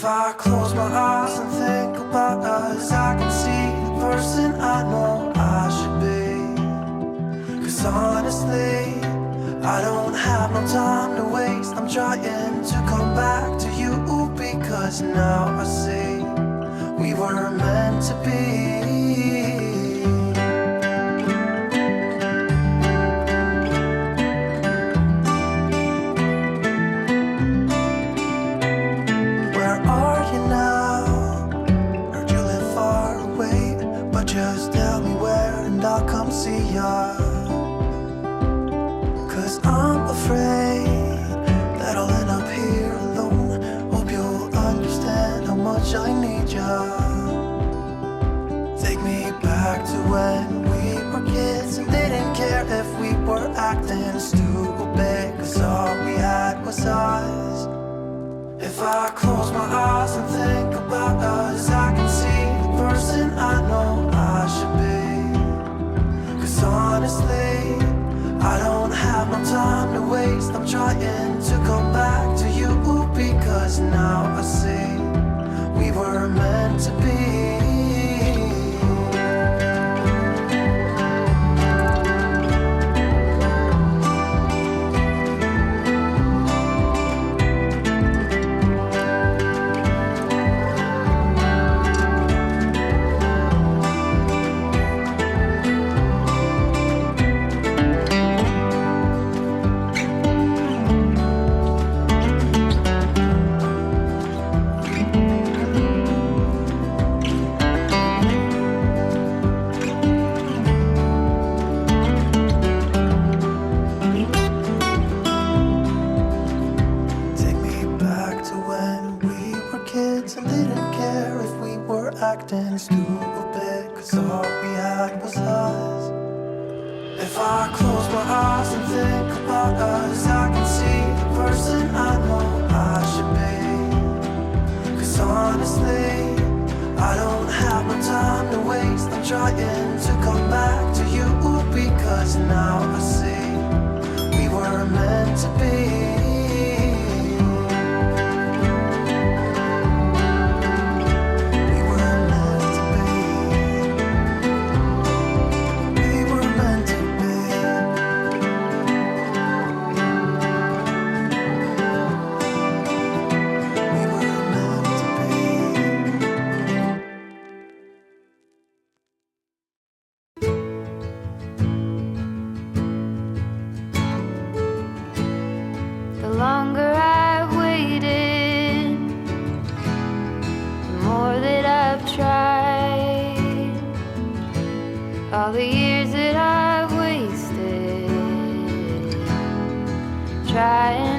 If I close my eyes and think about us, I can see the person I know I should be. 'Cause honestly, I don't have no time to waste. I'm trying to come back to you because now I see we were meant to be. Just tell me where and I'll come see ya. 'Cause I'm afraid that I'll end up here alone. Hope you'll understand how much I need ya. Take me back to when we were kids and didn't care if we were acting stupid. 'Cause all we had was us. If I close my eyes and think about us, I can see the person I know I should be. 'Cause honestly, I don't have no time to waste. I'm trying to come back to you because now I see we were meant to be. Acting stupid, 'cause all we had was us. If I close my eyes and think about us, I can see the person I know I should be. 'Cause honestly, I don't have no time to waste. I'm trying to come back to you because now I see we were meant to be. All the years that I've wasted trying